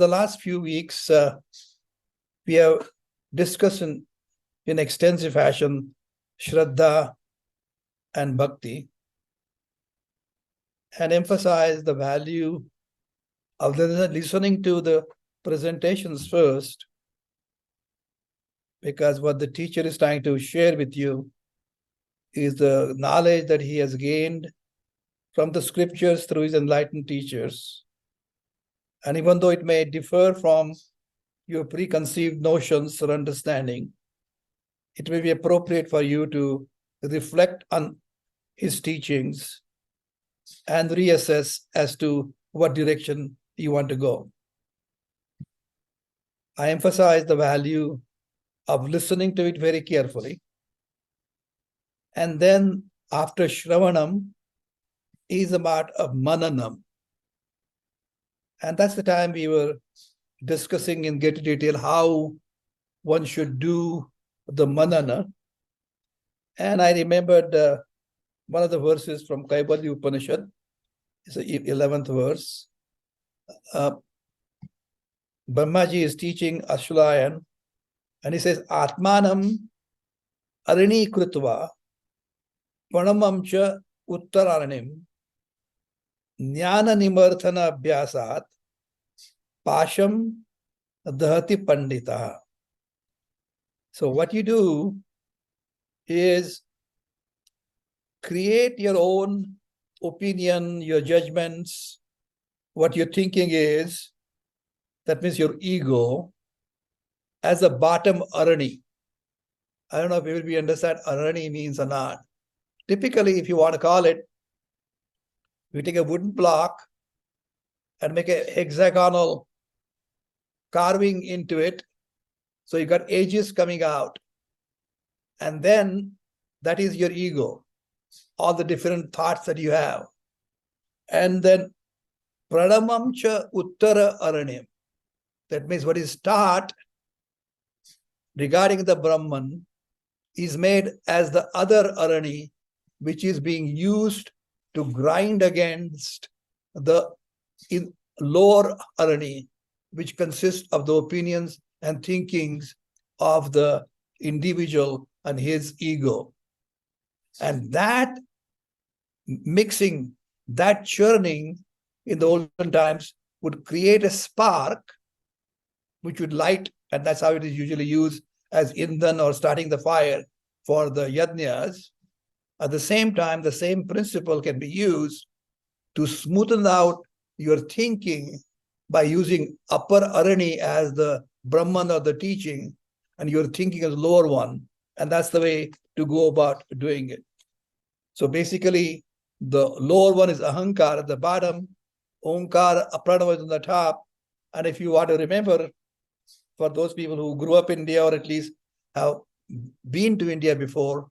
the last few weeks, we have discussed in extensive fashion Shraddha and Bhakti, and emphasized the value of listening to the presentations first, because what the teacher is trying to share with you is the knowledge that he has gained from the scriptures through his enlightened teachers. And even though it may differ from your preconceived notions or understanding, it may be appropriate for you to reflect on his teachings and reassess as to what direction you want to go. I emphasize the value of listening to it very carefully. And then after Shravanam is a part of Mananam. And that's the time we were discussing in great detail how one should do the Manana. And I remembered one of the verses from Ganapati Upanishad. It's the 11th verse. Brahmaji is teaching Ashulayan, and he says, Atmanam arini krutva pranamam cha uttararanim jnana nimarthana abhyasat pasham dahati pandita. So what you do is create your own opinion, your judgments, what your thinking is. That means your ego as a bottom arani. I don't know if we understand arani means or not. Typically, if you want to call it, we take a wooden block and make a hexagonal carving into it. So you got edges coming out. And then that is your ego, all the different thoughts that you have. And then pranamam cha uttara aranim. That means what is taught regarding the Brahman is made as the other arani, which is being used to grind against the lower arani, which consists of the opinions and thinkings of the individual and his ego. And that mixing, that churning in the olden times would create a spark which would light, and that's how it is usually used as indhan or starting the fire for the yajnas. At the same time, the same principle can be used to smoothen out your thinking by using upper arani as the Brahman or the teaching, and your thinking as lower one. And that's the way to go about doing it. So basically, the lower one is ahankar at the bottom, omkar, pranava is on the top. And if you want to remember, for those people who grew up in India or at least have been to India before,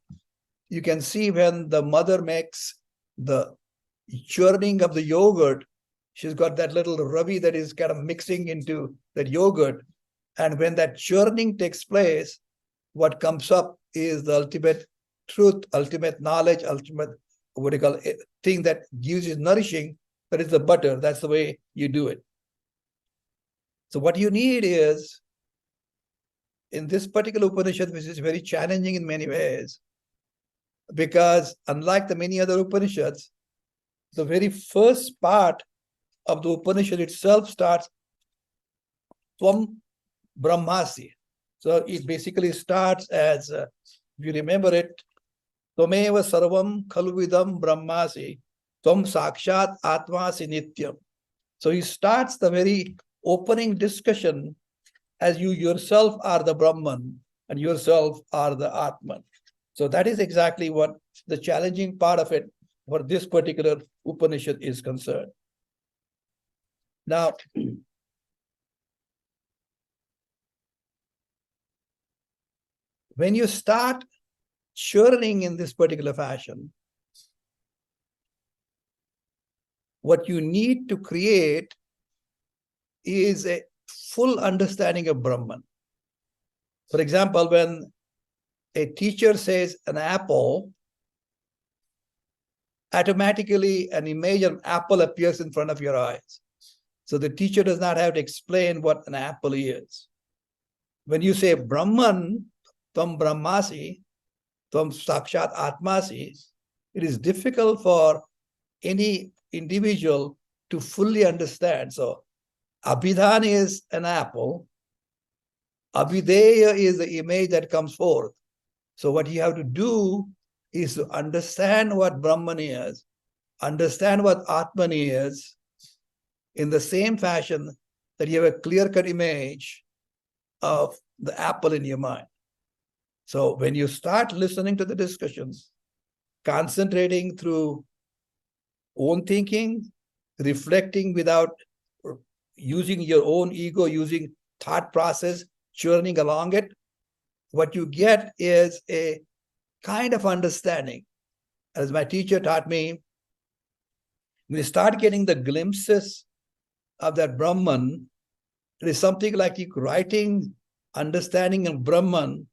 you can see when the mother makes the churning of the yogurt, she's got that little ravi that is kind of mixing into that yogurt. And when that churning takes place, what comes up is the ultimate truth, ultimate knowledge, ultimate, what do you call it, thing that gives you nourishing, that is the butter. That's the way you do it. So what you need is, in this particular Upanishad, which is very challenging in many ways, because unlike the many other Upanishads, the very first part of the Upanishad itself starts Tvam Brahmasi. So it basically starts as, if you remember it, Tvameva Sarvam Khalvidam Brahmasi, Tvam Sakshat Atmasi Nityam. So he starts the very opening discussion as you yourself are the Brahman and yourself are the Atman. So that is exactly what the challenging part of it for this particular Upanishad is concerned. Now, when you start churning in this particular fashion, what you need to create is a full understanding of Brahman. For example, when a teacher says an apple, automatically an image of an apple appears in front of your eyes. So the teacher does not have to explain what an apple is. When you say Brahman, Tvam Brahmasi, Tvam Sakshat Atmasi, it is difficult for any individual to fully understand. So Abhidhan is an apple. Abhideya is the image that comes forth. So what you have to do is to understand what Brahman is, understand what Atman is, in the same fashion that you have a clear-cut image of the apple in your mind. So when you start listening to the discussions, concentrating through own thinking, reflecting without using your own ego, using thought process, churning along it, what you get is a kind of understanding. As my teacher taught me, when you start getting the glimpses of that Brahman, it is something like you writing understanding of Brahman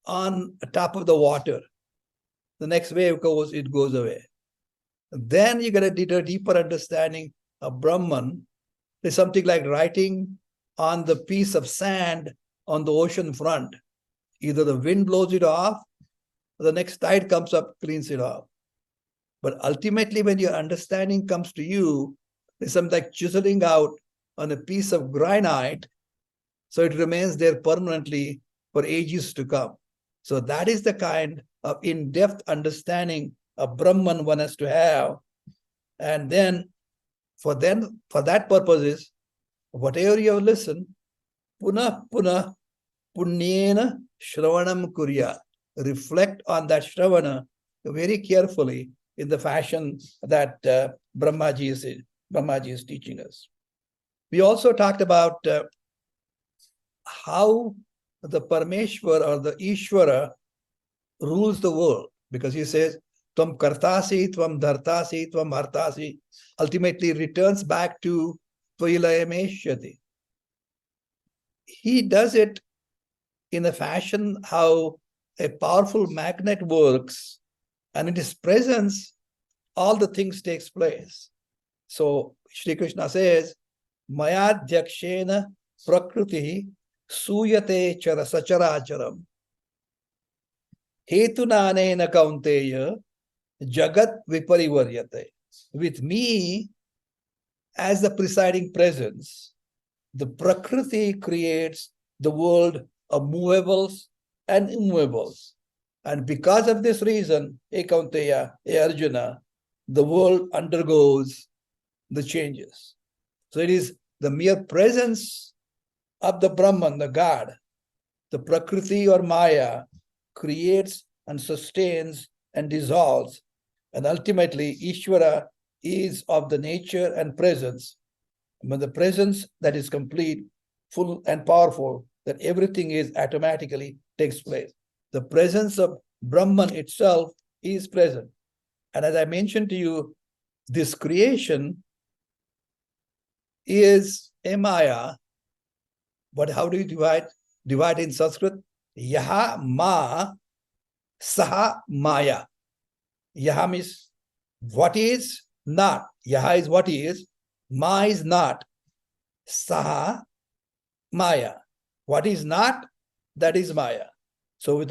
on top of the water. The next wave goes, it goes away. Then you get a deeper understanding of Brahman. It's something like writing on the piece of sand on the ocean front. Either the wind blows it off, or the next tide comes up, cleans it off. But ultimately, when your understanding comes to you, it's something like chiseling out on a piece of granite, so it remains there permanently for ages to come. So that is the kind of in-depth understanding of Brahman one has to have. And then for that purposes, whatever you have listened, punah punyena shravanam kurya. Reflect on that shravana very carefully in the fashion that Brahmaji is teaching us. We also talked about how the Parameshwar or the Ishvara rules the world, because he says, Tvam kartasi, tvam dhartasi, tvam hartasi, ultimately returns back to Tvayilayameshyati. He does it in a fashion how a powerful magnet works, and in his presence, all the things takes place. So Shri Krishna says, Mayadhyakshena prakriti suyate chara sacharacharam hetunanena kaunteya jagat viparivaryate. With me as the presiding presence, the prakriti creates the world of movables and immovables. And because of this reason, Kaunteya, Arjuna, the world undergoes the changes. So it is the mere presence of the Brahman, the God, the Prakriti or Maya, creates and sustains and dissolves. And ultimately, Ishvara is of the nature and presence. When the presence that is complete, full and powerful, that everything is automatically takes place. The presence of Brahman itself is present. And as I mentioned to you, this creation is a Maya. But how do you divide? Divide in Sanskrit? Yaha ma saha Maya. Yaha means what is not. Yaha is what is. Ma is not. Saha Maya. What is not, that is Maya. So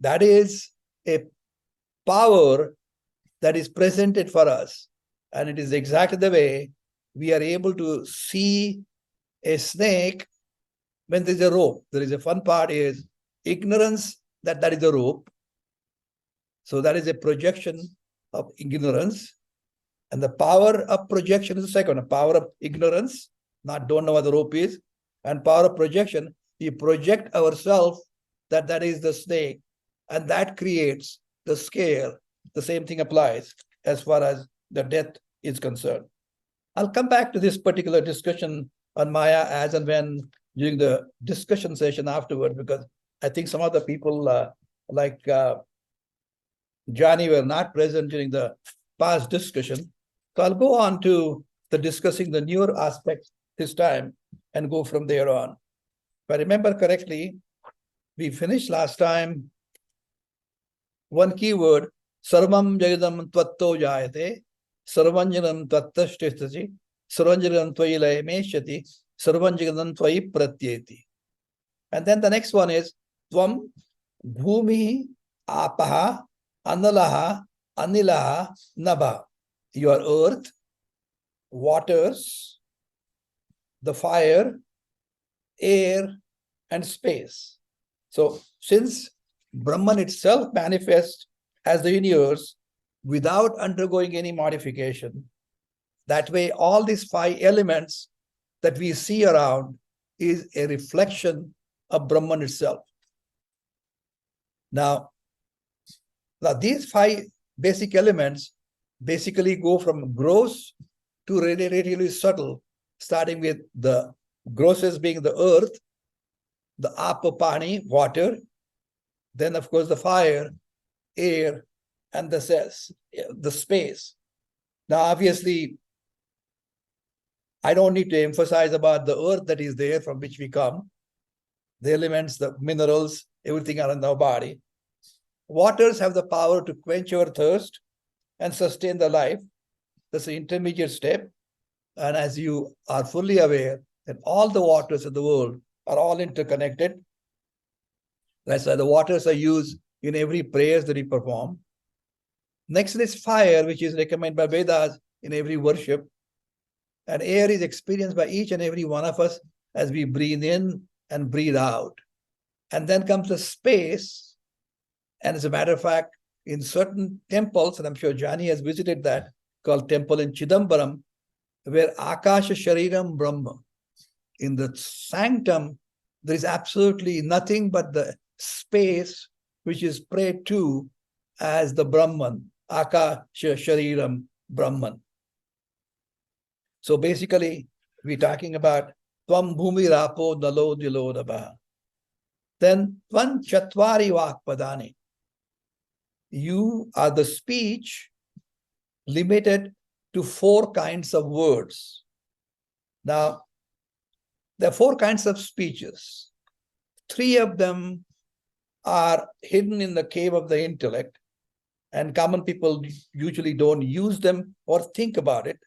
that is a power that is presented for us. And it is exactly the way we are able to see a snake when there's a rope. There is a fun part is ignorance that is a rope. So that is a projection of ignorance. And the power of projection is the second. The power of ignorance, don't know what the rope is, and power of projection. We project ourselves that is the snake, and that creates the scale. The same thing applies as far as the death is concerned. I'll come back to this particular discussion on Maya as and when during the discussion session afterward, because I think some other people like Johnny were not present during the past discussion. So I'll go on to the discussing the newer aspects this time and go from there on. If I remember correctly, we finished last time one keyword, Sarvam Jagadam Tvatto Jayate, Sarvanjanam Tvattashtistasi, Sarvanjaganam Tvayi Layameshati, Sarvanjaganam Tvayi Pratyeti. And then the next one is Tvam Bhumi Apaha Analaha Anilaha Nabha. Your earth, waters, the fire, air, and space. So since Brahman itself manifests as the universe without undergoing any modification, that way all these five elements that we see around is a reflection of Brahman itself. Now these five basic elements basically go from gross to relatively subtle, starting with the grossest being the earth, the apapani, water, then of course the fire, air, and the space. Now obviously, I don't need to emphasize about the earth that is there from which we come, the elements, the minerals, everything are in our body. Waters have the power to quench our thirst and sustain the life. That's an intermediate step. And as you are fully aware that all the waters of the world are all interconnected. That's why the waters are used in every prayers that we perform. Next is fire, which is recommended by Vedas in every worship. And air is experienced by each and every one of us as we breathe in and breathe out. And then comes the space. And as a matter of fact, in certain temples, and I'm sure Jani has visited that, called temple in Chidambaram, where Akasha Shariram Brahma. In the sanctum, there is absolutely nothing but the space which is prayed to as the Brahman, Akasha Shariram Brahman. So basically, we're talking about Tvam Bhumi Rapo Nalo Dilo Nabha. Then Tvan Chatvari Vakpadani. You are the speech limited to 4 kinds of words. Now, there are 4 kinds of speeches. 3 of them are hidden in the cave of the intellect, and common people usually don't use them or think about it.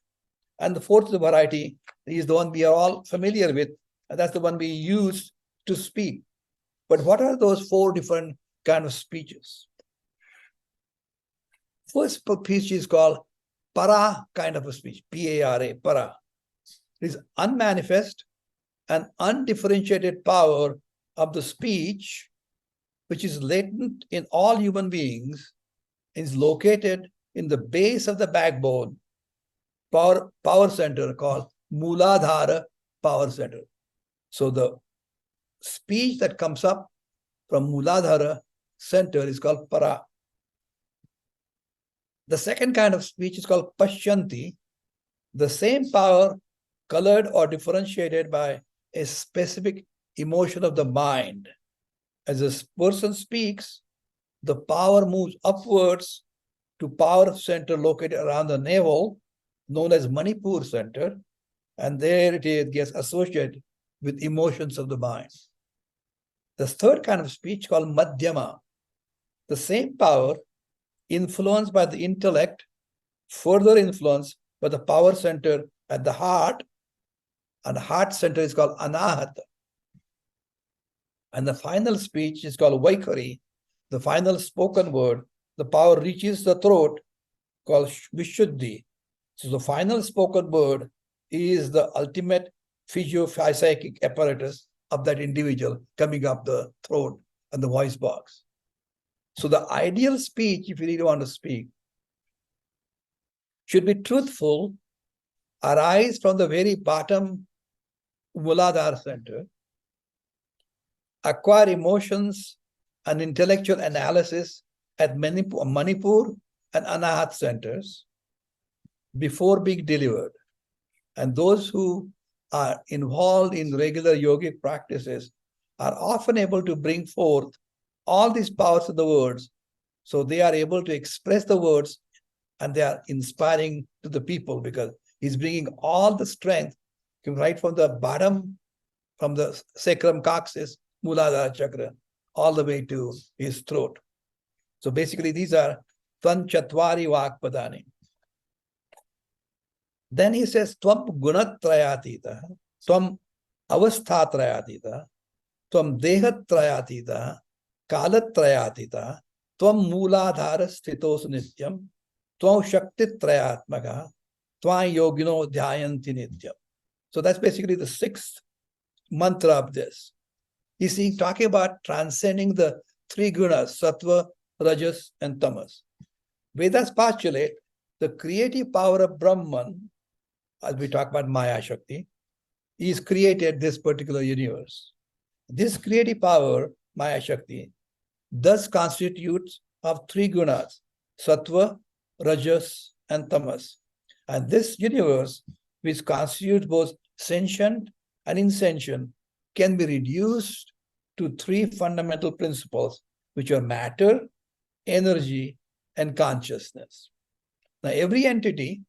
And the 4th variety is the one we are all familiar with, and that's the one we use to speak. But what are those 4 different kinds of speeches? First speech is called para kind of a speech, P-A-R-A, para. It is unmanifest and undifferentiated power of the speech, which is latent in all human beings, is located in the base of the backbone, power center called Mooladhara power center. So the speech that comes up from Mooladhara center is called para. The second kind of speech is called Pashyanti. The same power colored or differentiated by a specific emotion of the mind. As a person speaks, the power moves upwards to power center located around the navel, known as Manipur center, and there it gets associated with emotions of the mind. The third kind of speech called Madhyama. The same power influenced by the intellect, further influenced by the power center at the heart, and the heart center is called Anahata. And the final speech is called Vaikari, the final spoken word. The power reaches the throat, called Vishuddhi. So the final spoken word is the ultimate physio-psychic apparatus of that individual coming up the throat and the voice box. So the ideal speech, if you really want to speak, should be truthful, arise from the very bottom Mooladhara center, acquire emotions and intellectual analysis at Manipur and Anahat centers before being delivered. And those who are involved in regular yogic practices are often able to bring forth all these powers of the words. So they are able to express the words and they are inspiring to the people because he's bringing all the strength right from the bottom, from the sacrum coccyx, Mooladhara chakra, all the way to his throat. So basically these are Tvan Chatvari Vakpadani. Then he says, Tvam gunatrayatita, Tvam avasthatrayatita, Tvam dehatrayatita, kalatrayatita, Tvam mooladhara sthitos nityam, Tvam shaktitrayatmaka, Tvam yogino dhyayanti nityam. So that's basically the sixth mantra of this. He's talking about transcending the three gunas, sattva, rajas, and tamas. Vedas postulate the creative power of Brahman, as we talk about Maya Shakti, is created this particular universe. This creative power, Maya Shakti, thus constitutes of three gunas, sattva, rajas, and tamas. And this universe, which constitutes both sentient and insentient, can be reduced to three fundamental principles, which are matter, energy, and consciousness. Now, every entity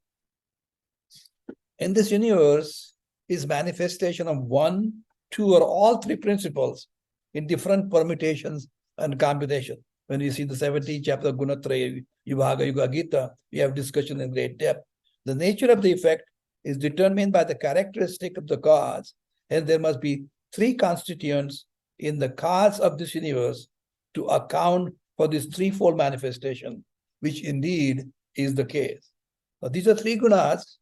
in this universe is manifestation of one, two, or all three principles in different permutations and combinations. When we see the 17th chapter of Gunatraya, Vibhaga Yuga Gita, we have discussion in great depth. The nature of the effect is determined by the characteristic of the cause, and there must be three constituents in the cause of this universe to account for this threefold manifestation, which indeed is the case. Now, these are three gunas,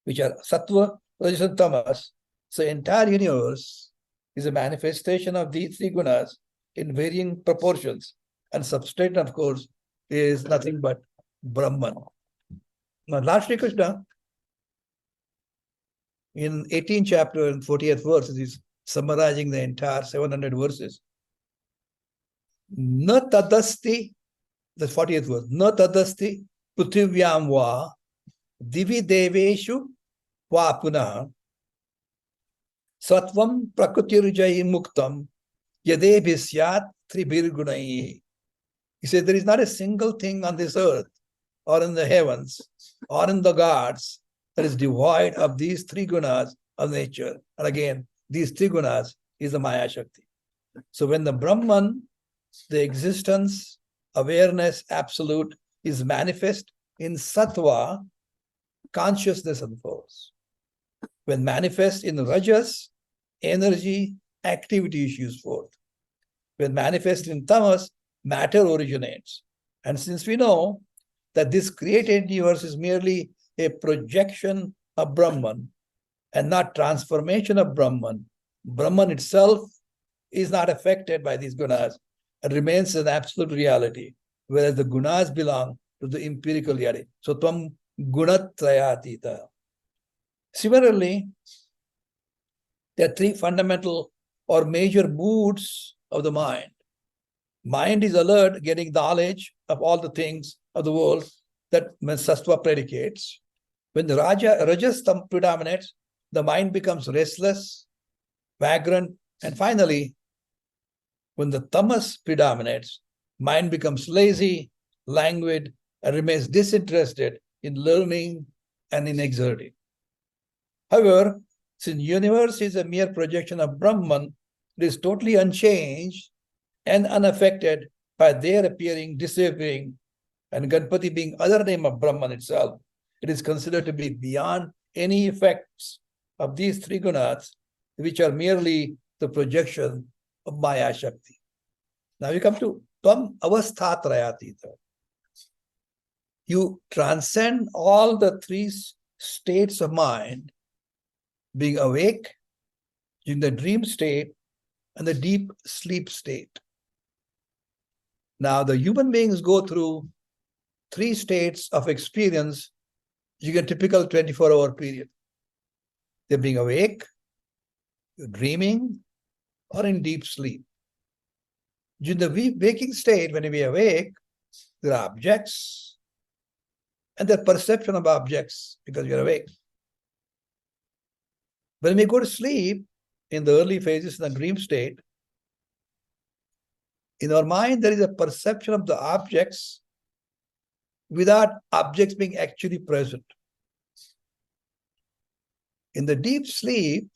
which are sattva, rajas, and tamas. So the entire universe is a manifestation of these three gunas in varying proportions. And substrate, of course, is nothing but Brahman. Now, Lord Sri Krishna, in 18th chapter and 40th verse, is summarizing the entire 700 verses. Na tadasti, the 40th verse, na tadasti pruthivyam va divi deveshu va punah sattvam prakrutirjayi muktam yadebhisyat tribhirgunai. He said there is not a single thing on this earth or in the heavens or in the gods that is devoid of these three gunas of nature. And again, these three gunas is the Maya Shakti. So when the Brahman, the existence, awareness, absolute, is manifest in sattva, consciousness unfolds. When manifest in rajas, energy, activity issues forth. When manifest in tamas, matter originates. And since we know that this created universe is merely a projection of Brahman and not transformation of Brahman, Brahman itself is not affected by these gunas and remains an absolute reality, whereas the gunas belong to the empirical reality. So, tvam gunatrayatita. Similarly, there are three fundamental or major moods of the mind. Mind is alert, getting knowledge of all the things of the world that sattva predicates. When the rajas predominates, the mind becomes restless, vagrant, and finally, when the tamas predominates, mind becomes lazy, languid, and remains disinterested in learning and in exerting. However, since universe is a mere projection of Brahman, it is totally unchanged and unaffected by their appearing, disappearing, and Ganapati being other name of Brahman itself. It is considered to be beyond any effects of these three gunas, which are merely the projection of Maya Shakti. Now you come to Tvam avasthatrayatita. You transcend all the three states of mind, being awake, in the dream state, and the deep sleep state. Now the human beings go through three states of experience during a typical 24-hour period. They're being awake, dreaming, or in deep sleep. During the waking state, when we awake, there are objects and the perception of objects because you're awake. When we go to sleep, in the early phases in the dream state, in our mind, there is a perception of the objects without objects being actually present. In the deep sleep,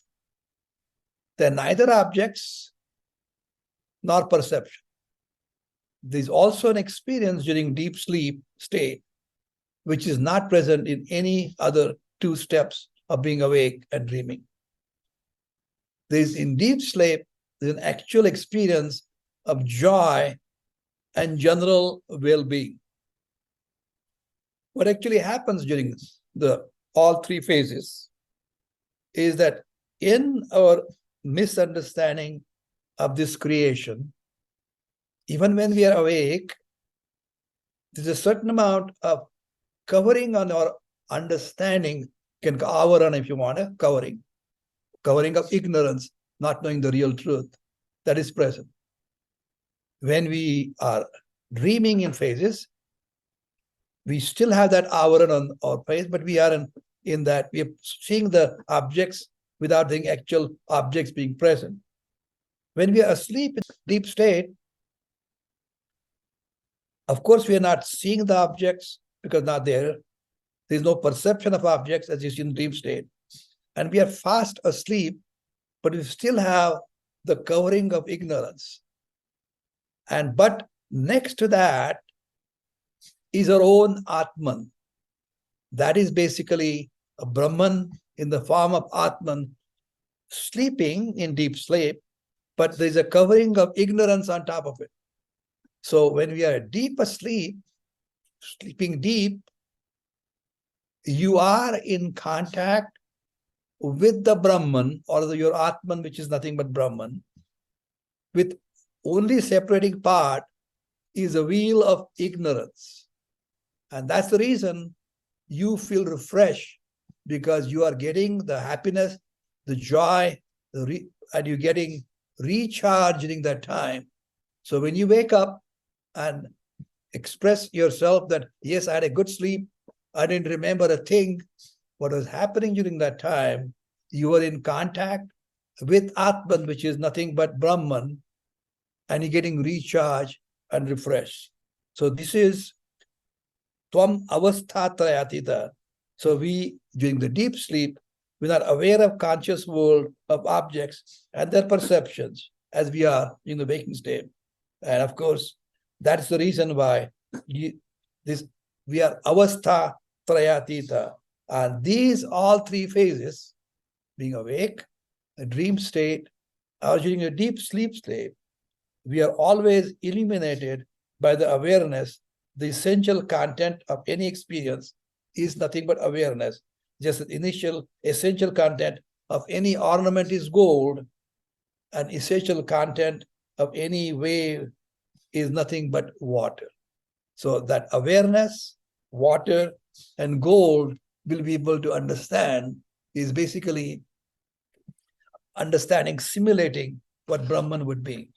there are neither objects nor perception. There is also an experience during deep sleep state which is not present in any other two steps of being awake and dreaming. There's in deep sleep, there's an actual experience of joy and general well-being. What actually happens during the all three phases is that in our misunderstanding of this creation, even when we are awake, there's a certain amount of covering on our understanding, can avarana if you want, a covering of ignorance, not knowing the real truth, that is present. When we are dreaming in phases, we still have that avarana on our face, but we are in that we are seeing the objects without the actual objects being present. When we are asleep in deep state, of course, we are not seeing the objects because not there. There's no perception of objects as you see in deep state. And we are fast asleep, but we still have the covering of ignorance. But next to that is our own Atman. That is basically a Brahman in the form of Atman, sleeping in deep sleep, but there's a covering of ignorance on top of it. So when we are deep asleep, sleeping deep, you are in contact with the Brahman or your Atman, which is nothing but Brahman, with only separating part is a wheel of ignorance. And that's the reason you feel refreshed, because you are getting the happiness, the joy, and you're getting recharged during that time. So when you wake up and express yourself that, yes, I had a good sleep, I didn't remember a thing, what was happening during that time, you were in contact with Atman, which is nothing but Brahman, and you're getting recharged and refreshed. So this is Tvam Avasthatrayatita. So we, during the deep sleep, we're not aware of conscious world of objects and their perceptions as we are in the waking state. And of course, that's the reason why we are avastha trayatita. And these all three phases, being awake, a dream state, or during a deep sleep state, we are always illuminated by the awareness. The essential content of any experience is nothing but awareness. Just the initial essential content of any ornament is gold, and essential content of any wave is nothing but water. So that awareness, water, and gold will be able to understand is basically understanding, simulating what Brahman would be.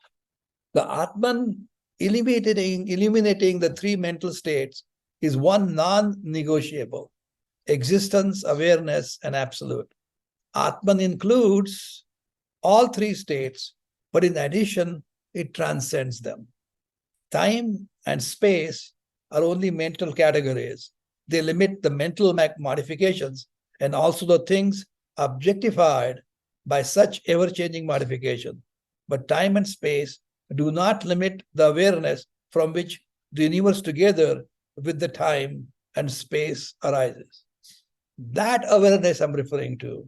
The Atman illuminating the three mental states is one non-negotiable: existence, awareness, and absolute. Atman includes all three states, but in addition, it transcends them. Time and space are only mental categories. They limit the mental modifications and also the things objectified by such ever-changing modification. But time and space do not limit the awareness from which the universe together with the time and space arises. That awareness I'm referring to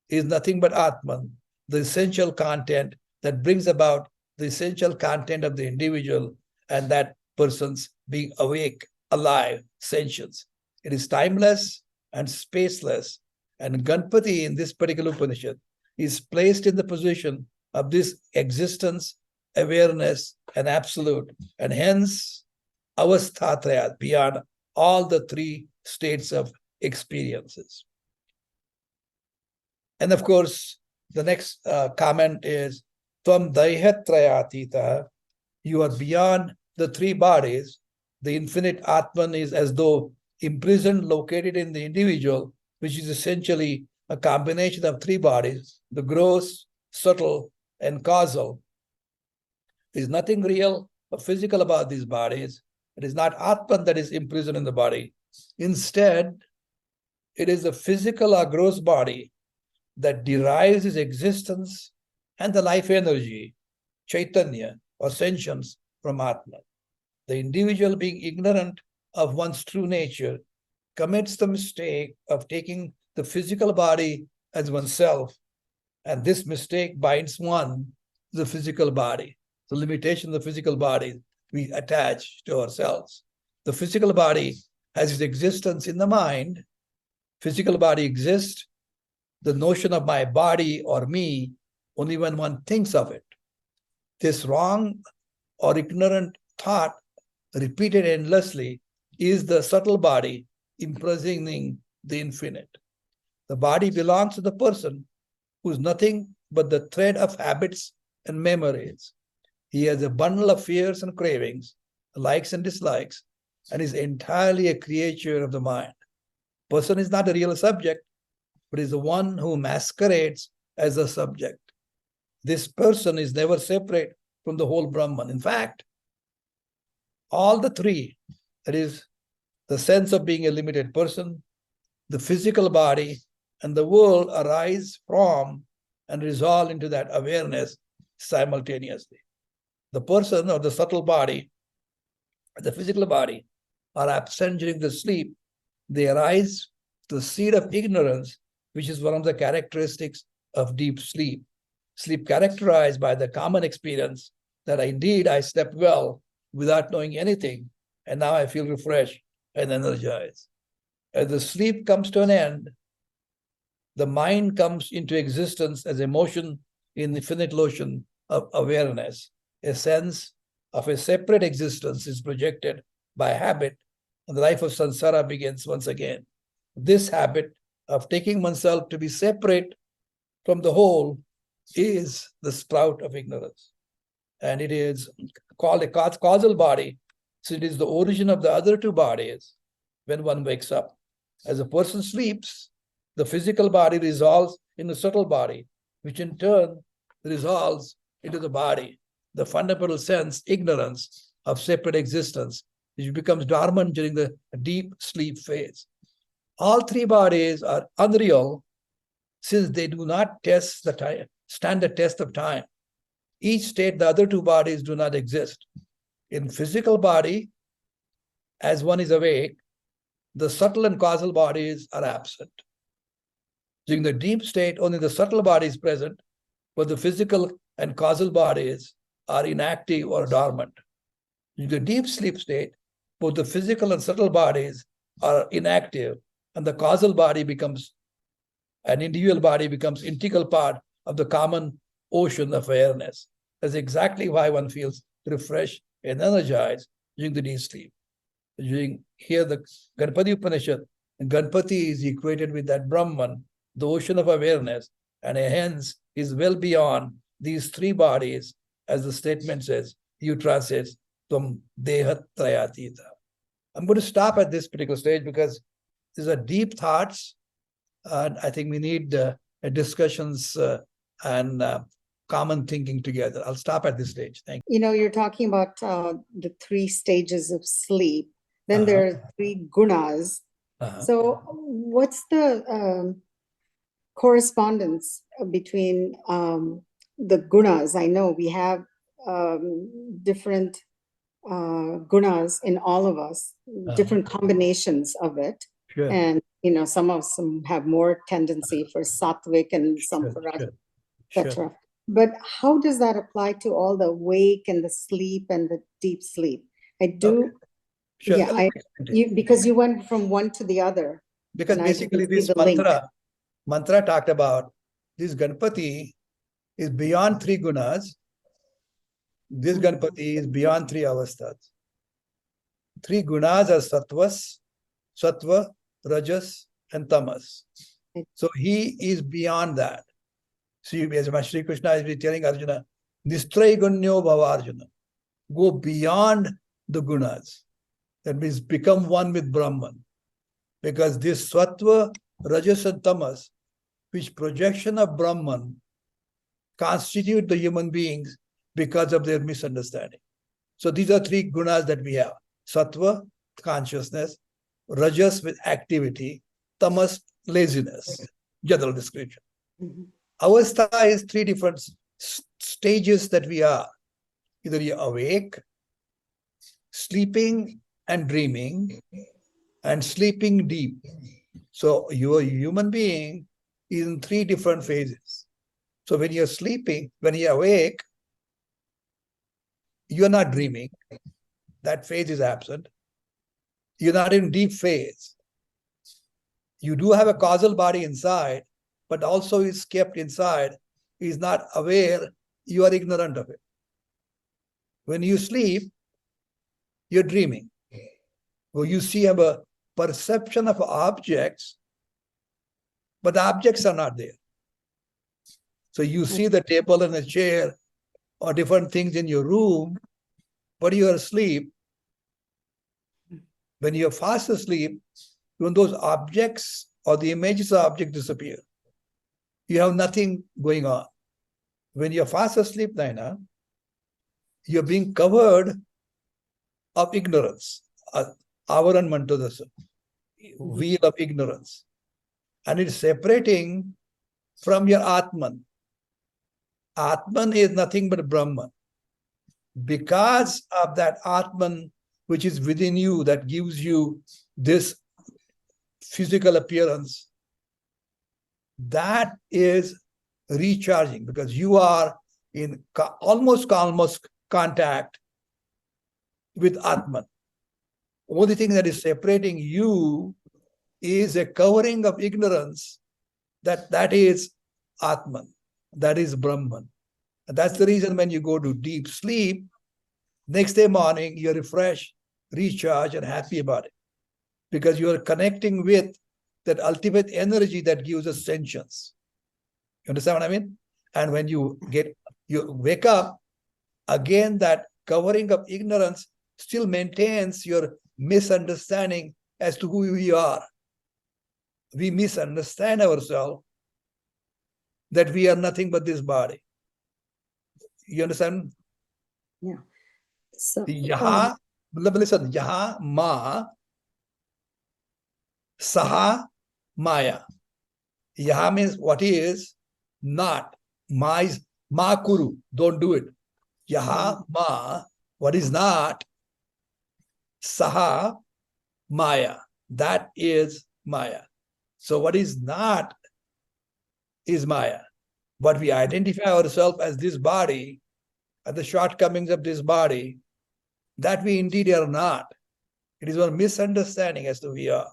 is nothing but Atman, the essential content that brings about the essential content of the individual and that person's being awake, alive, sentience. It is timeless and spaceless. And Ganapati in this particular Upanishad is placed in the position of this existence, awareness, and absolute, and hence avasthatraya, beyond all the three states of experiences. And of course, the next comment is Tvam daihatrayatita, you are beyond the three bodies. The infinite Atman is as though imprisoned, located in the individual, which is essentially a combination of three bodies, the gross, subtle, and causal. There is nothing real or physical about these bodies. It is not Atman that is imprisoned in the body. Instead, it is the physical or gross body that derives its existence and the life energy, Chaitanya, or sentience, from Atman. The individual being ignorant of one's true nature commits the mistake of taking the physical body as oneself, and this mistake binds one to the physical body. The limitation of the physical body we attach to ourselves. The physical body has its existence in the mind. Physical body exists, the notion of my body or me, only when one thinks of it. This wrong or ignorant thought, repeated endlessly, is the subtle body imprisoning the infinite. The body belongs to the person who is nothing but the thread of habits and memories. He has a bundle of fears and cravings, likes and dislikes, and is entirely a creature of the mind. Person is not a real subject, but is the one who masquerades as a subject. This person is never separate from the whole Brahman. In fact, all the three, that is, the sense of being a limited person, the physical body, and the world arise from and resolve into that awareness simultaneously. The person or the subtle body, the physical body, are absent during the sleep. They arise to the seed of ignorance, which is one of the characteristics of deep sleep. Sleep characterized by the common experience that indeed I slept well without knowing anything, and now I feel refreshed and energized. As the sleep comes to an end, the mind comes into existence as a motion in the infinite ocean of awareness. A sense of a separate existence is projected by habit, and the life of samsara begins once again. This habit of taking oneself to be separate from the whole is the sprout of ignorance. And it is called a causal body, so it is the origin of the other two bodies when one wakes up. As a person sleeps, the physical body resolves in the subtle body, which in turn resolves into the body, the fundamental sense, ignorance of separate existence, which becomes dormant during the deep sleep phase. All three bodies are unreal since they do not stand the test of time. Each state, the other two bodies do not exist. In physical body, as one is awake, the subtle and causal bodies are absent. During the deep state, only the subtle body is present, but the physical and causal bodies are inactive or dormant. In the deep sleep state, both the physical and subtle bodies are inactive, and the causal body becomes, an individual body becomes integral part of the common ocean of awareness. That's exactly why one feels refreshed and energized during the deep sleep. Here, the Ganapati Upanishad, Ganapati is equated with that Brahman, the ocean of awareness, and hence is well beyond these three bodies, as the statement says. You translate from Deha Trayatita. I'm going to stop at this particular stage because these are deep thoughts, and I think we need discussions and common thinking together. I'll stop at this stage. Thank you. You're talking about the three stages of sleep. Then there are three gunas. So what's the correspondence between the gunas? I know we have different gunas in all of us, different combinations of it. Sure. And, some of them have more tendency for sattvic and some for rajasic, etc. But how does that apply to all the wake and the sleep and the deep sleep? I do. Sure. Yeah, because you went from one to the other. Because basically this mantra talked about this Ganapati is beyond three gunas. This Ganapati is beyond three avasthas. Three gunas are sattva, rajas, and tamas. So he is beyond that. See, as Sri Krishna is telling Arjuna, Nistray gunyo bhava Arjuna. Go beyond the gunas. That means become one with Brahman. Because this sattva, rajas, and tamas, which projection of Brahman, constitute the human beings because of their misunderstanding. So these are three gunas that we have. Sattva, consciousness; rajas, with activity; tamas, laziness. General description. Avastha is three different stages that we are. Either you're awake, sleeping, and dreaming, and sleeping deep. So your human being is in 3 different phases. So when you're sleeping, when you're awake, you're not dreaming. That phase is absent. You're not in deep phase. You do have a causal body inside, but also is kept inside, is not aware, you are ignorant of it. When you sleep, you're dreaming. Well, you see have a perception of objects, but the objects are not there. So you see the table and a chair or different things in your room, but you are asleep. When you're fast asleep, when those objects or the images of objects disappear, you have nothing going on. When you're fast asleep, Naina, you're being covered of ignorance, avaran mantodasa, wheel of ignorance. And it's separating from your Atman. Atman is nothing but Brahman. Because of that Atman which is within you, that gives you this physical appearance, that is recharging, because you are in almost contact with Atman. Only thing that is separating you is a covering of ignorance, that is Atman, that is Brahman. And that's the reason when you go to deep sleep, next day morning, you're refreshed, recharged, and happy about it. Because you are connecting with that ultimate energy that gives us sentience. You understand what I mean? And when you wake up, again, that covering of ignorance still maintains your misunderstanding as to who we are. We misunderstand ourselves, that we are nothing but this body. You understand? Yeah. So, Yaha, listen, Yaha ma, Saha Maya. Yaha means what is not. Ma is ma kuru, don't do it. Yaha ma, what is not. Saha Maya, that is Maya. So what is not is Maya. But we identify ourselves as this body, as the shortcomings of this body, that we indeed are not. It is our misunderstanding as to who we are.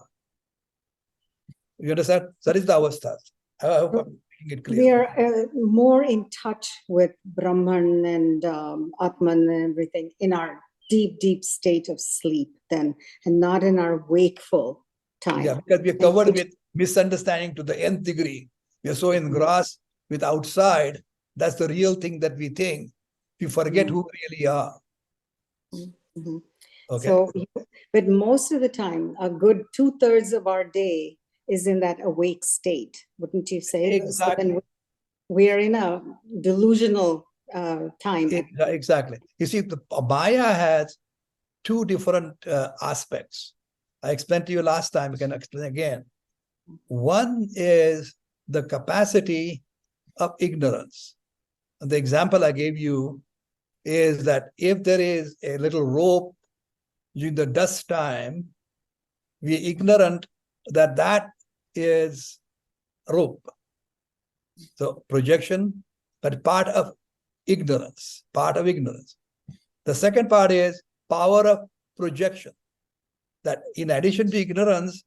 You understand? That is the avastha. I hope I'm making it clear. We are more in touch with Brahman and Atman and everything in our deep, deep state of sleep then, and not in our wakeful time. Yeah, because we are covered with misunderstanding to the nth degree. We are so engrossed with outside. That's the real thing that we think. We forget who we really are. Mm-hmm. Okay. So, but most of the time, a good 2/3 of our day is in that awake state, wouldn't you say? Exactly. So then we're in a delusional time. Exactly. You see, the Maya has 2 different aspects. I explained to you last time, I can explain again. One is the capacity of ignorance. And the example I gave you is that if there is a little rope during the dusk time, we are ignorant that that is rope. So projection, but part of ignorance, The second part is power of projection. That in addition to ignorance,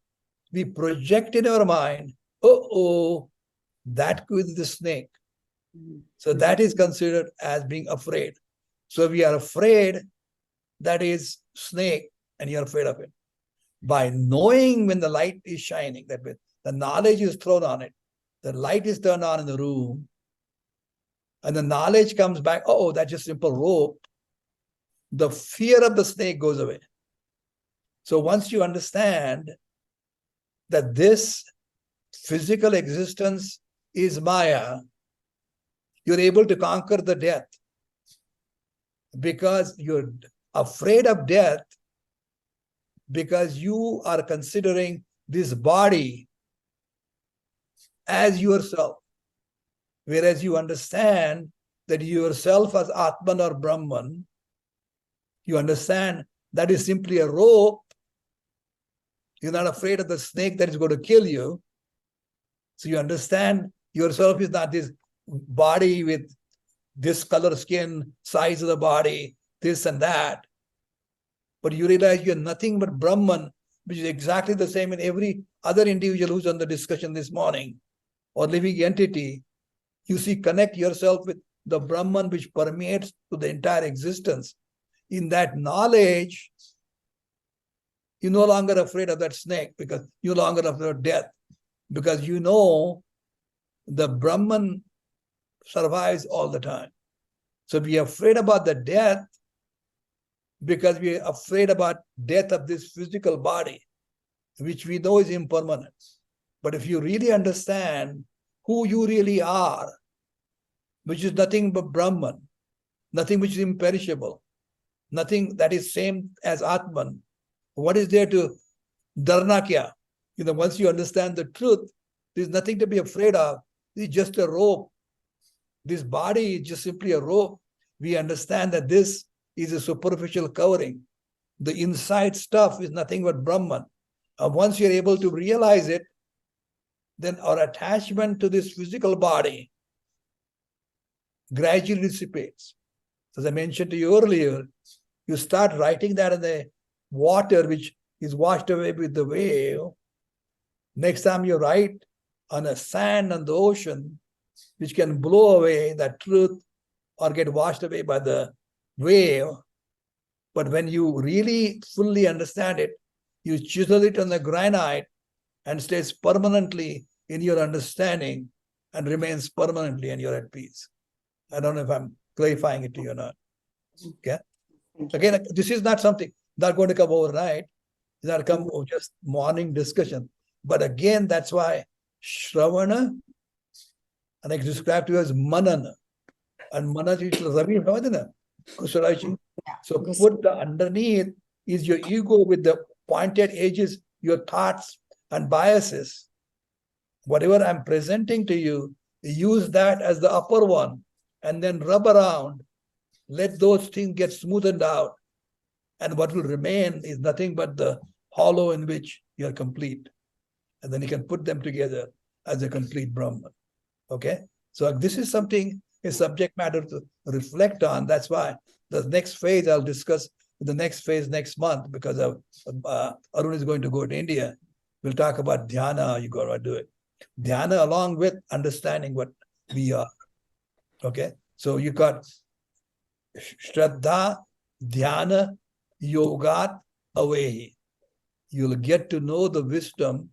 we project in our mind, that could be the snake. So that is considered as being afraid. So we are afraid that is snake, and you're afraid of it. By knowing when the light is shining, that when the knowledge is thrown on it, the light is turned on in the room, and the knowledge comes back, that's just simple rope, the fear of the snake goes away. So once you understand that this physical existence is Maya, you're able to conquer the death, because you're afraid of death, because you are considering this body as yourself. Whereas you understand that yourself as Atman or Brahman, you understand that is simply a rope You're not afraid of the snake that is going to kill you. So you understand yourself is not this body with this color skin, size of the body, this and that. But you realize you're nothing but Brahman, which is exactly the same in every other individual who's on the discussion this morning, or living entity. You see, connect yourself with the Brahman which permeates to the entire existence. In that knowledge, you're no longer afraid of that snake because you're no longer afraid of death, because you know the Brahman survives all the time. So we are afraid about the death because we are afraid about death of this physical body, which we know is impermanent. But if you really understand who you really are, which is nothing but Brahman, nothing which is imperishable, nothing that is same as Atman, what is there to dharna kya? Once you understand the truth, there's nothing to be afraid of. It's just a rope. This body is just simply a rope. We understand that this is a superficial covering. The inside stuff is nothing but Brahman. Once you're able to realize it, then our attachment to this physical body gradually dissipates. As I mentioned to you earlier, you start writing that in the water which is washed away with the wave. Next time you write on a sand on the ocean, which can blow away that truth or get washed away by the wave. But when you really fully understand it, you chisel it on the granite and stays permanently in your understanding and remains permanently, and you're at peace. I don't know if I'm clarifying it to you or not. Okay. Again, this is not something not going to come overnight. It's not come just morning discussion. But again, that's why Shravana, and I describe to you as Manana. And Manana is Ravi Bhavadana, Kusalaji. So put the underneath is your ego with the pointed edges, your thoughts and biases. Whatever I'm presenting to you, use that as the upper one and then rub around. Let those things get smoothened out. And what will remain is nothing but the hollow in which you're complete. And then you can put them together as a complete Brahman. Okay? So this is something, a subject matter to reflect on. That's why the next phase I'll discuss the next phase next month, because Arun is going to go to India. We'll talk about dhyana, you got to do it. Dhyana along with understanding what we are. Okay? So you got Shraddha, Dhyana, Yogat, Avehi. You'll get to know the wisdom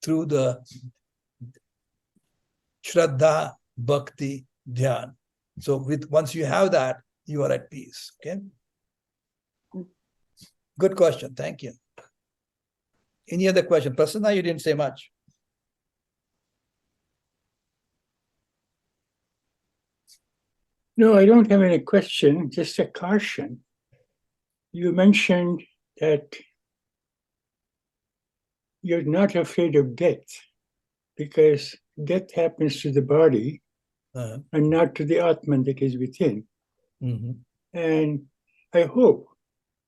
through the Shraddha, Bhakti, Dhyan. So once you have that, you are at peace. Okay? Good question. Thank you. Any other question? Prasanna, you didn't say much. No, I don't have any question, just a caution. You mentioned that you're not afraid of death because death happens to the body and not to the Atman that is within. Mm-hmm. And I hope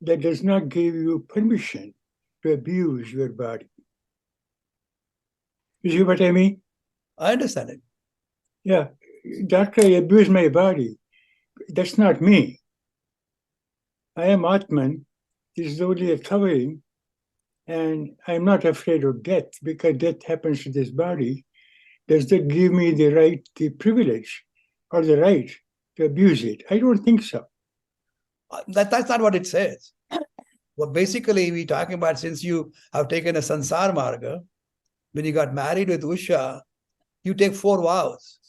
that does not give you permission to abuse your body. You see what I mean? I understand it. Yeah. Doctor, I abuse my body. That's not me. I am Atman. This is only a covering. And I'm not afraid of death because death happens to this body. Does that give me the right, the privilege, or the right to abuse it? I don't think so. That's not what it says. Well, basically, we're talking about since you have taken a sansar marga, when you got married with Usha, you take 4 vows.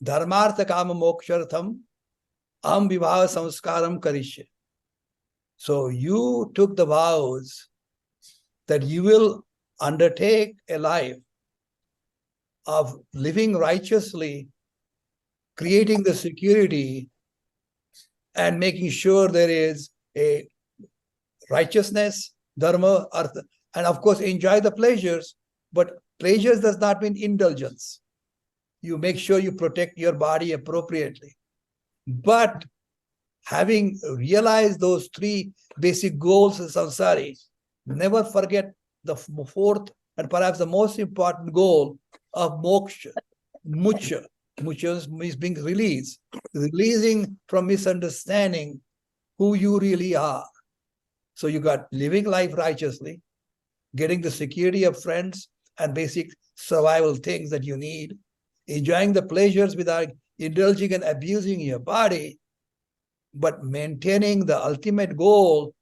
Dharmartha kama mokshartham aham vivaha samskaram karishya. So you took the vows that you will undertake a life of living righteously, creating the security, and making sure there is a righteousness, dharma, artha, and of course enjoy the pleasures. But pleasures does not mean indulgence. You make sure you protect your body appropriately. But having realized those 3 basic goals in samsari, Never forget the fourth and perhaps the most important goal of moksha, mucha. Mucha means being released, releasing from misunderstanding who you really are. So you got living life righteously, getting the security of friends and basic survival things that you need, enjoying the pleasures without indulging and abusing your body, but maintaining the ultimate goal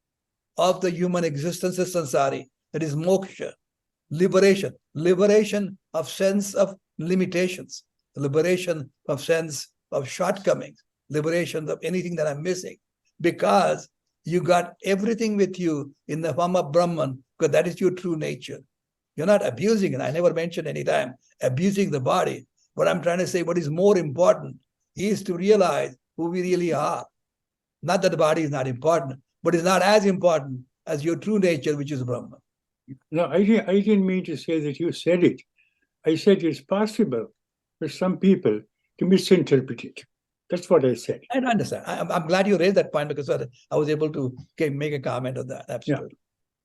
of the human existence is sansari, that is moksha, liberation of sense of limitations, liberation of sense of shortcomings, liberation of anything that I'm missing, because you got everything with you in the form of Brahman, because that is your true nature. You're not abusing it. I never mentioned any time abusing the body. But I'm trying to say what is more important is to realize who we really are. Not that the body is not important, but it's not as important as your true nature, which is Brahman. No, I didn't mean to say that you said it. I said it's possible for some people to misinterpret it. That's what I said. I understand. I'm glad you raised that point because I was able to make a comment on that. Absolutely.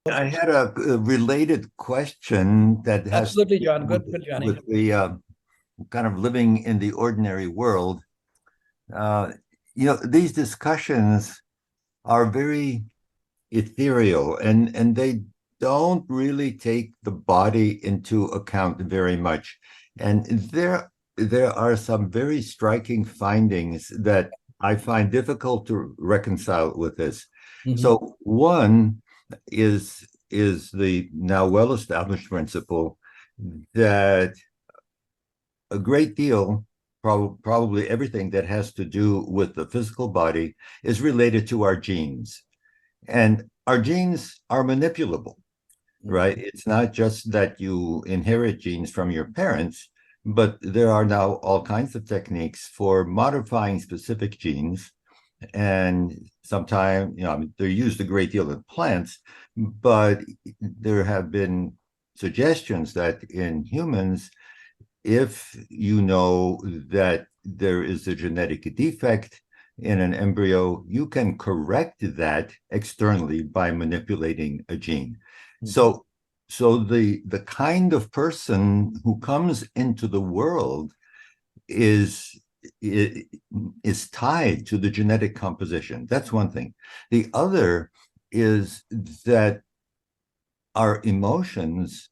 I had a related question that has Absolutely, John. Good, Johnny. with the kind of living in the ordinary world. These discussions are very ethereal and they don't really take the body into account very much. And there are some very striking findings that I find difficult to reconcile with this. Mm-hmm. So one is the now well-established principle that a great deal, probably everything that has to do with the physical body is related to our genes. And our genes are manipulable, right? It's not just that you inherit genes from your parents, but there are now all kinds of techniques for modifying specific genes. And sometimes, they're used a great deal in plants, but there have been suggestions that in humans, if you know that there is a genetic defect in an embryo, you can correct that externally by manipulating a gene. Mm-hmm. So the kind of person who comes into the world is tied to the genetic composition. That's one thing. The other is that our emotions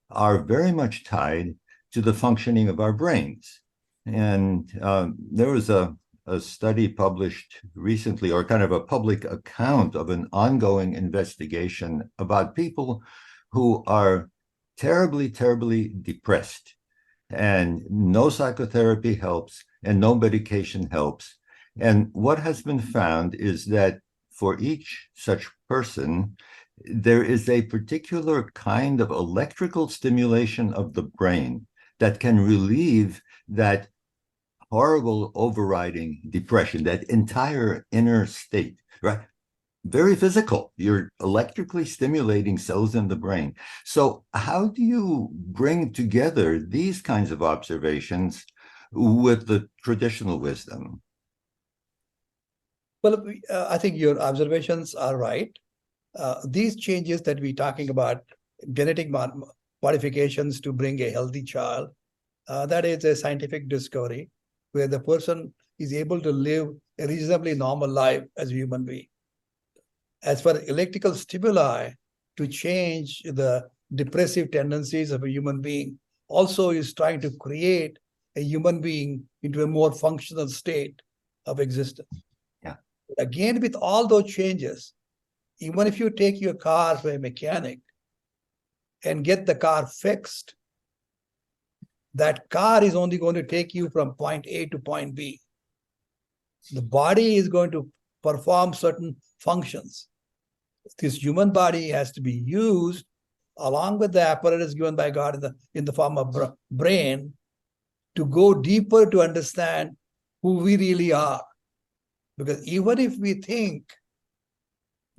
are very much tied to the functioning of our brains. And there was a study published recently, or kind of a public account of an ongoing investigation about people who are terribly, terribly depressed. And no psychotherapy helps, and no medication helps. And what has been found is that for each such person, there is a particular kind of electrical stimulation of the brain that can relieve that horrible overriding depression, that entire inner state, right? Very physical. You're electrically stimulating cells in the brain. So how do you bring together these kinds of observations with the traditional wisdom? Well, I think your observations are right. These changes that we're talking about, genetic modifications to bring a healthy child, that is a scientific discovery where the person is able to live a reasonably normal life as a human being. As for electrical stimuli to change the depressive tendencies of a human being, also is trying to create a human being into a more functional state of existence. Yeah. Again, with all those changes, even if you take your car to a mechanic and get the car fixed, that car is only going to take you from point A to point B. The body is going to perform certain functions. This human body has to be used along with the apparatus given by God in the form of brain to go deeper to understand who we really are. Because even if we think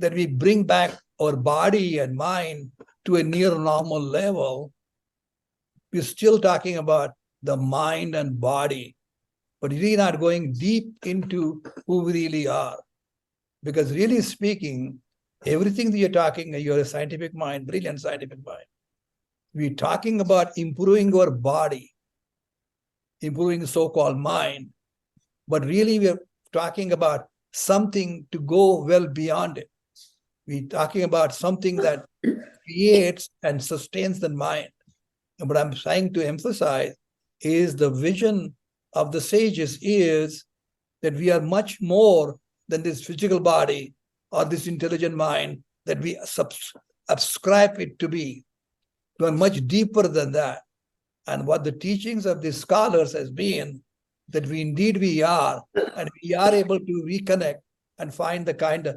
that we bring back our body and mind to a near normal level, we're still talking about the mind and body, but really not going deep into who we really are. Because really speaking, Everything that you're talking, you're a scientific mind, brilliant scientific mind. We're talking about improving our body, improving the so-called mind, but really we're talking about something to go well beyond it. We're talking about something that creates and sustains the mind. And what I'm trying to emphasize is the vision of the sages is that we are much more than this physical body or this intelligent mind that we ascribe it to be. We are much deeper than that. And what the teachings of these scholars has been that we are, and we are able to reconnect and find the kind of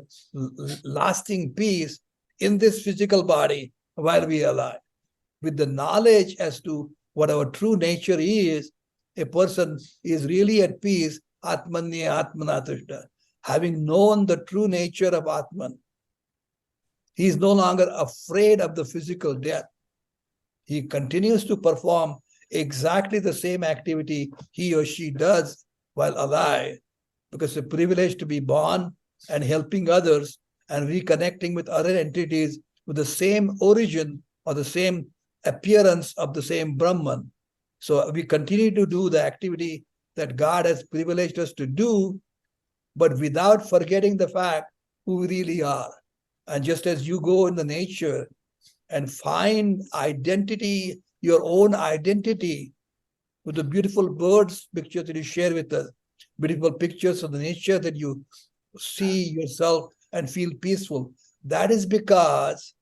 lasting peace in this physical body while we are alive. With the knowledge as to what our true nature is, a person is really at peace, Atmanya Atmanatishta. Having known the true nature of Atman, he is no longer afraid of the physical death. He continues to perform exactly the same activity he or she does while alive, because it's a privilege to be born and helping others and reconnecting with other entities with the same origin or the same appearance of the same Brahman. So we continue to do the activity that God has privileged us to do, but without forgetting the fact who we really are. And just as you go in the nature and find identity, your own identity, with the beautiful birds pictures that you share with us, beautiful pictures of the nature that you see yourself and feel peaceful. That is because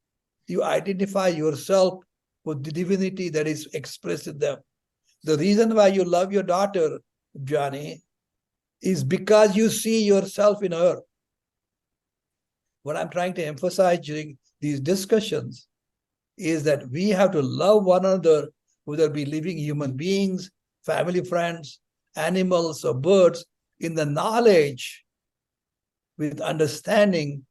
you identify yourself with the divinity that is expressed in them. The reason why you love your daughter, Johnny, is because you see yourself in her. What I'm trying to emphasize during these discussions is that we have to love one another, whether it be living human beings, family, friends, animals, or birds, in the knowledge, with understanding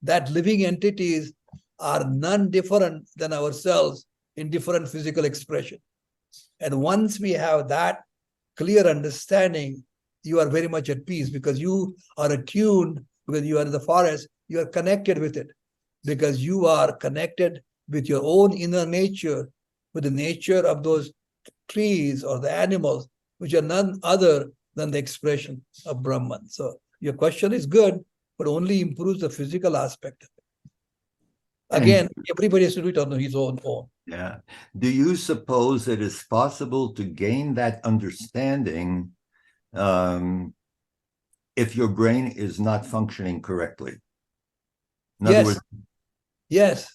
that living entities are none different than ourselves in different physical expression. And once we have that clear understanding, you are very much at peace, because you are attuned, because you are in the forest, you are connected with it, because you are connected with your own inner nature, with the nature of those trees or the animals, which are none other than the expression of Brahman. So your question is good, but only improves the physical aspect of it. Again, everybody has to do it on his own. Yeah. Do you suppose it is possible to gain that understanding if your brain is not functioning correctly? In other words, yes.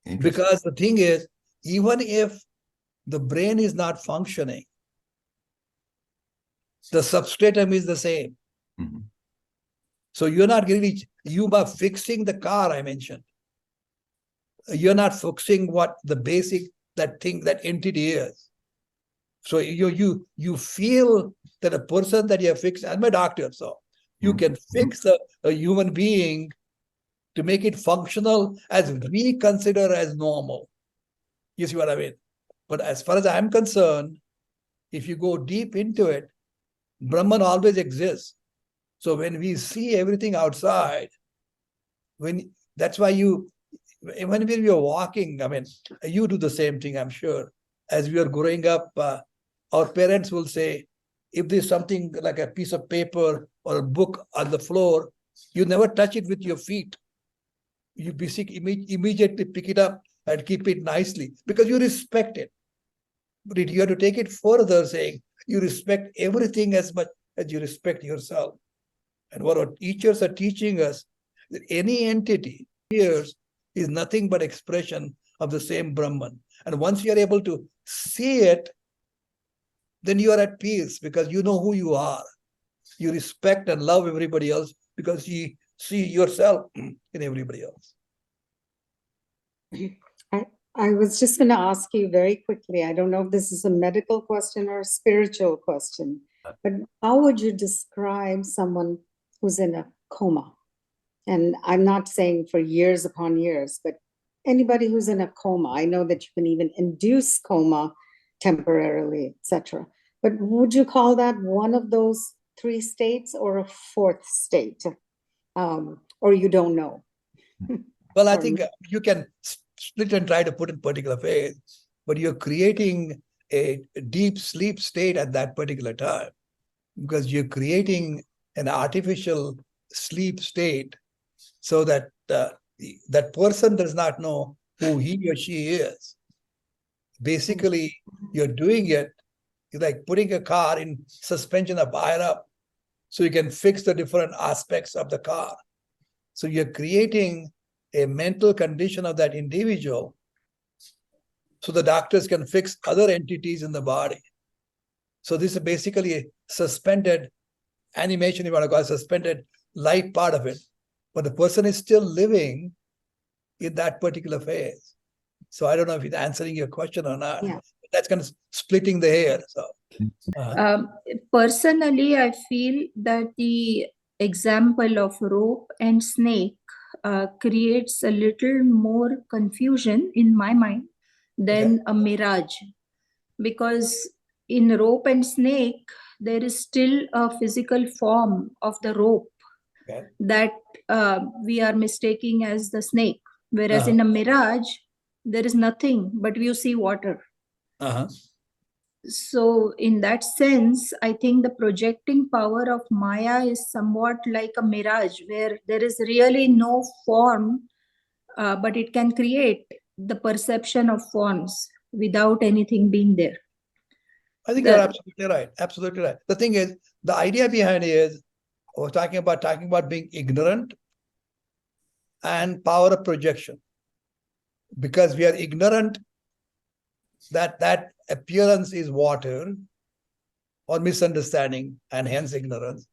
interesting. Because the thing is, even if the brain is not functioning, the substratum is the same. Mhm. So you're not getting, you are fixing the car I mentioned. You're not fixing what the basic, that thing, that entity is. So you feel that a person that you have fixed, I'm a doctor, so you can fix a human being to make it functional as we consider as normal. You see what I mean? But as far as I'm concerned, if you go deep into it, Brahman always exists. So when we see everything outside, that's why when we are walking, I mean, you do the same thing, I'm sure. As we are growing up, our parents will say, if there's something like a piece of paper or a book on the floor, you never touch it with your feet. You basically immediately pick it up and keep it nicely because you respect it. But you have to take it further, saying you respect everything as much as you respect yourself. And what our teachers are teaching us, that any entity here is nothing but expression of the same Brahman. And once you are able to see it, then you are at peace because you know who you are. You respect and love everybody else because you see yourself in everybody else. I was just going to ask you very quickly. I don't know if this is a medical question or a spiritual question, but how would you describe someone who's in a coma? And I'm not saying for years upon years, but anybody who's in a coma. I know that you can even induce coma temporarily, etc. But would you call that one of those three states or a fourth state? Or you don't know? Well, I Or think you can split and try to put in particular phase, but you're creating a deep sleep state at that particular time because you're creating an artificial sleep state so that that person does not know who he or she is. Basically, you're doing it like putting a car in suspension up higher up so you can fix the different aspects of the car. So you're creating a mental condition of that individual so the doctors can fix other entities in the body. So this is basically a suspended animation, you want to call it, suspended light part of it. But the person is still living in that particular phase. So I don't know if it's answering your question or not. Yeah. That's kind of splitting the hair. So Personally, I feel that the example of rope and snake creates a little more confusion in my mind than a mirage, because in rope and snake there is still a physical form of the rope Okay. that we are mistaking as the snake, whereas Uh-huh. in a mirage there is nothing but you see water. Uh-huh. So in that sense, I think the projecting power of Maya is somewhat like a mirage where there is really no form, but it can create the perception of forms without anything being there. I think you're absolutely right. Absolutely right. The thing is, the idea behind it is we're talking about being ignorant and power of projection. Because we are ignorant that appearance is water or misunderstanding and hence ignorance.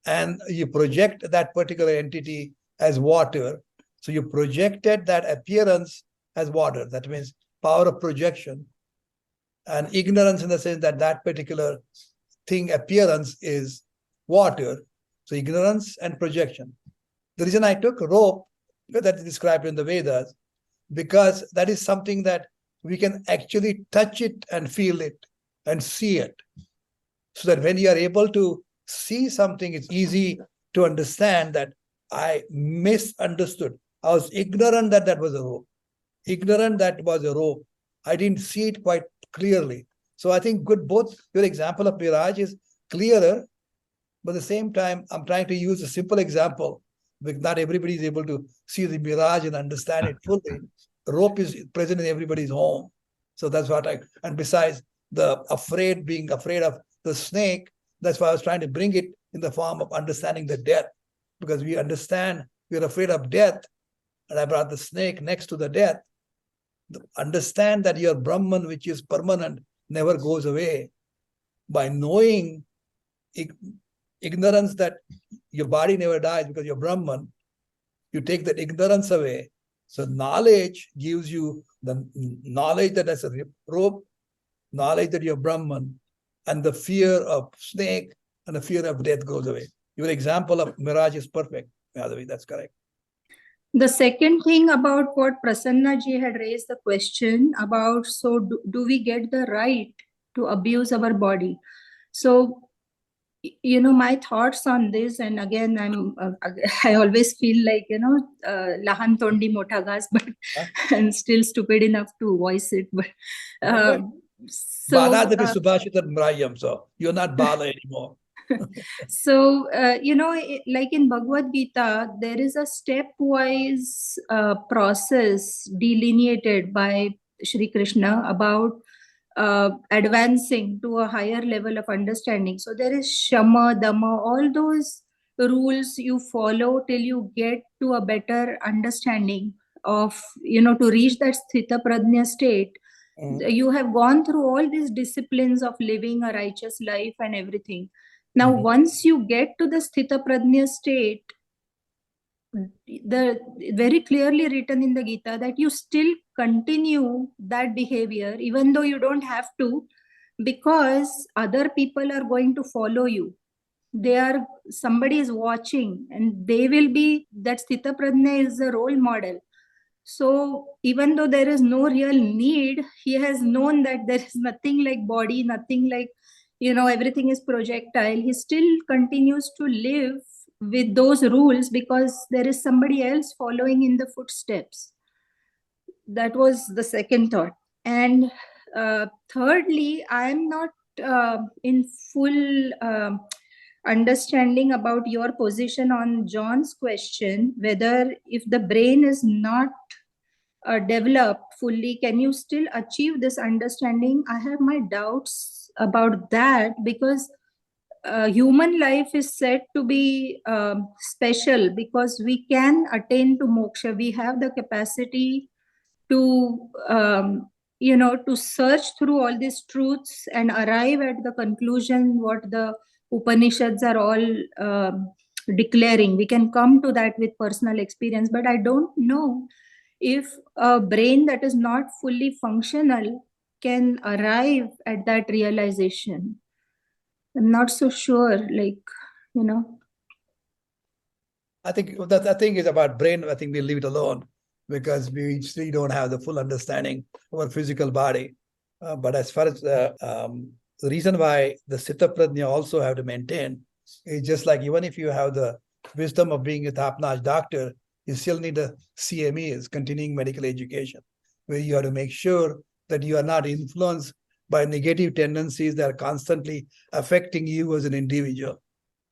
And you project that particular entity as water. So you projected that appearance as water. That means power of projection. And ignorance in the sense that that particular thing, appearance, is water. So ignorance and projection. The reason I took rope, that is described in the Vedas, because that is something that we can actually touch it and feel it and see it. So that when you are able to see something, it's easy to understand that I misunderstood. I was ignorant that that was a rope. Ignorant that was a rope. I didn't see it quite clearly. So I think both your example of mirage is clearer, but at the same time, I'm trying to use a simple example because not everybody is able to see the mirage and understand it fully. Rope is present in everybody's home. So that's what and besides being afraid of the snake, that's why I was trying to bring it in the form of understanding the death, because we're afraid of death, and I brought the snake next to the death. Understand that your Brahman, which is permanent, never goes away. By knowing ignorance that your body never dies because you're Brahman, you take that ignorance away. So knowledge gives you the knowledge that as a rope, knowledge that you're Brahman, and the fear of snake and the fear of death goes away. Your example of mirage is perfect. By the way, that's correct. The second thing about what Prasanna ji had raised the question about, so do we get the right to abuse our body? So, you know, my thoughts on this, and again, I always feel like, you know, lahan tondi mota gas, but I'm still stupid enough to voice it. But Bala devi subhashitam mrayam, so you're not Bala anymore. So, you know, like in Bhagavad Gita, there is a stepwise process delineated by Shri Krishna about advancing to a higher level of understanding. So there is Shama, Dama, all those rules you follow till you get to a better understanding of, you know, to reach that Sthita Prajna state. You have gone through all these disciplines of living a righteous life and everything. Now, once you get to the Sthita Prajna state, the very clearly written in the Gita that you still continue that behavior, even though you don't have to, because other people are going to follow you. Somebody is watching, and they will be, that Sthita Prajna is a role model. So even though there is no real need, he has known that there is nothing like body, nothing like, you know, everything is projectile. He still continues to live with those rules because there is somebody else following in the footsteps. That was the second thought. And thirdly, I am not in full understanding about your position on John's question, whether if the brain is not developed fully, can you still achieve this understanding? I have my doubts about that because human life is said to be special because we can attain to moksha. We have the capacity to to search through all these truths and arrive at the conclusion what the Upanishads are all declaring. We can come to that with personal experience, but I don't know if a brain that is not fully functional can arrive at that realization. I'm not so sure, I think that thing is about brain. I think we'll leave it alone because we still don't have the full understanding of our physical body. But as far as the reason why the Siddha Prajna also have to maintain is just like even if you have the wisdom of being a top-notch doctor, you still need a CME, is continuing medical education, where you have to make sure that you are not influenced by negative tendencies that are constantly affecting you as an individual.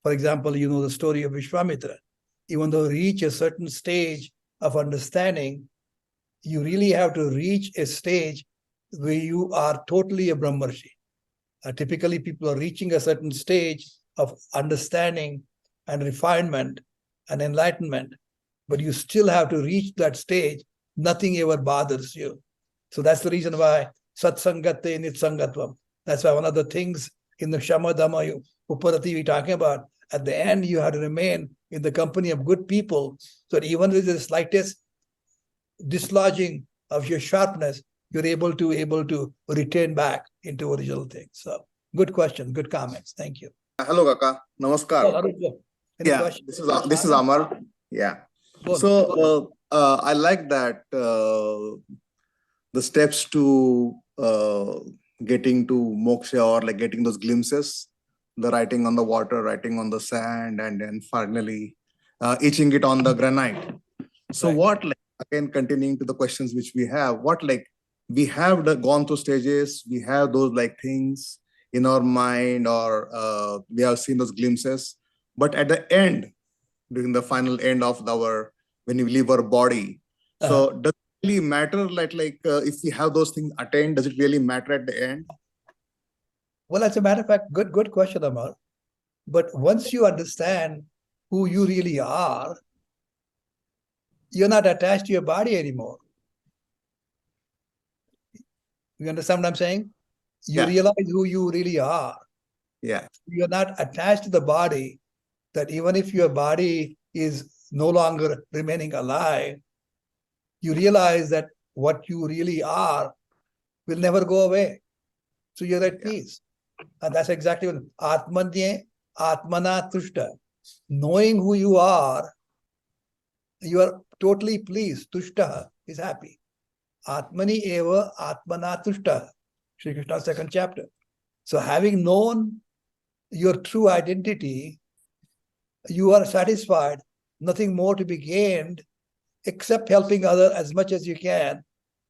For example, you know the story of Vishwamitra. Even though you reach a certain stage of understanding, you really have to reach a stage where you are totally a Brahmarshi. Typically, people are reaching a certain stage of understanding and refinement and enlightenment, but you still have to reach that stage. Nothing ever bothers you. So that's the reason why Satsangate Nitsangatvam. That's why one of the things in the Shama Dhamma Uparati we're talking about, at the end, you have to remain in the company of good people, so that even with the slightest dislodging of your sharpness, you're able to return back into original things. So good question, good comments. Thank you. Hello, Kaka. Namaskar. Oh, Arup, any Yeah, questions? this is Amar. Yeah. Go on. So I like that the steps to getting to moksha, or like getting those glimpses, the writing on the water, writing on the sand, and then finally etching it on the granite. So Right. what, like, again, continuing to the questions which we have, what, like, we have gone through stages, we have those like things in our mind, or we have seen those glimpses, but at the end, during the final end of our, when we leave our body, so does it really matter, like if we have those things attained, does it really matter at the end? Well, as a matter of fact, good question, Amar. But once you understand who you really are, you're not attached to your body anymore. You understand what I'm saying? You Yeah. realize who you really are. Yeah. You're not attached to the body, that even if your body is no longer remaining alive, you realize that what you really are will never go away. So you're at peace. And that's exactly what Atmanye Atmana Tushta. Knowing who you are totally pleased. Tushta is happy. Atmani eva Atmana Tushta. Shri Krishna's second chapter. So having known your true identity, you are satisfied, nothing more to be gained except helping others as much as you can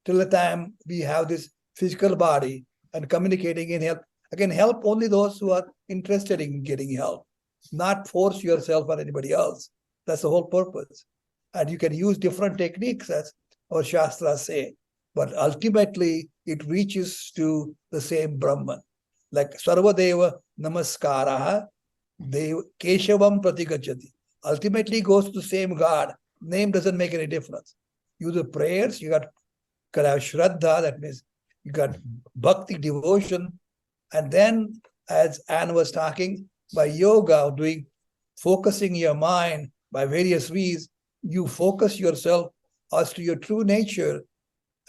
till the time we have this physical body and communicating and help. Again, help only those who are interested in getting help, not force yourself on anybody else. That's the whole purpose. And you can use different techniques, as our Shastras say, but ultimately it reaches to the same Brahman. Like Sarvadeva Namaskaraha, Keshavam Pratigachati. Ultimately goes to the same God. Name doesn't make any difference. You do prayers, you got to have Shraddha, that means you got bhakti, devotion. And then, as Anne was talking, by yoga, focusing your mind by various ways, you focus yourself as to your true nature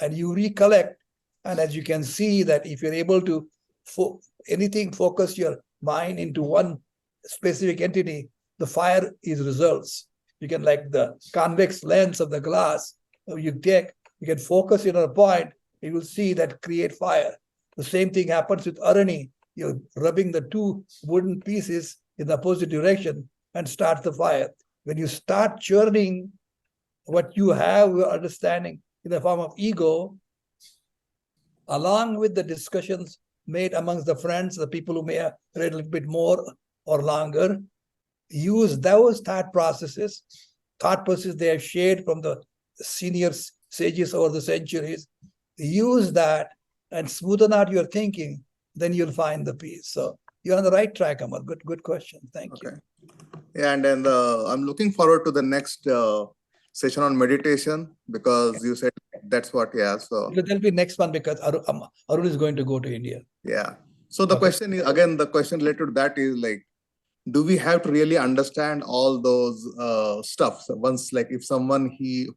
and you recollect. And as you can see, that if you're able to focus your mind into one specific entity, the fire is results. You can, like the convex lens of the glass, you can focus it on a point, you will see that create fire. The same thing happens with Arani. You're rubbing the two wooden pieces in the opposite direction. and start the fire. When you start churning what you have, your understanding in the form of ego, along with the discussions made amongst the friends, the people who may have read a little bit more or longer, use those thought processes they have shared from the senior sages over the centuries, use that and smoothen out your thinking, then you'll find the peace. So you're on the right track, Amar. Good question. Thank you. Okay. Yeah, and then I'm looking forward to the next session on meditation, because you said that's what, yeah. So There'll be next one because Arun is going to go to India. yeah. So the Okay. question is, again, the question related to that is like, do we have to really understand all those stuff? So once, like, if someone who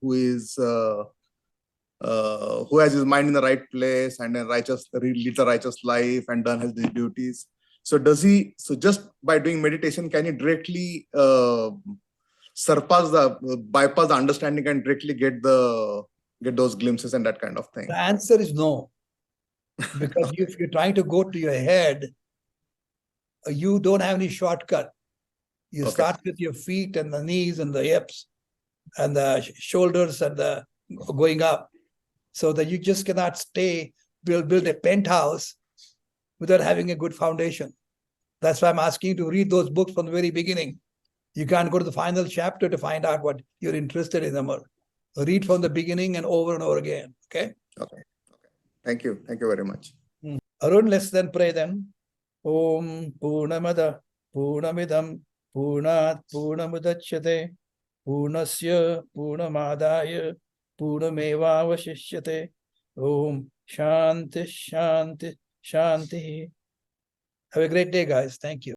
has his mind in the right place and then leads a righteous life and done his duties, so does he? So just by doing meditation, can he directly bypass the understanding and directly get those glimpses and that kind of thing? The answer is no. Because if you're trying to go to your head, you don't have any shortcut. You Okay. start with your feet and the knees and the hips and the shoulders and the going up, so that you just cannot build a penthouse without having a good foundation. That's why I'm asking you to read those books from the very beginning. You can't go to the final chapter to find out what you're interested in, Amar. Read from the beginning and over again. Okay? Okay. Thank you very much. Arun, let's then pray then. Om Purnamada Purnamidam Purnat Purnamudachyate Purnasya Purnamadaya Purnamevavashishyate. Om Shanti Shanti Shanti. Have a great day, guys. Thank you.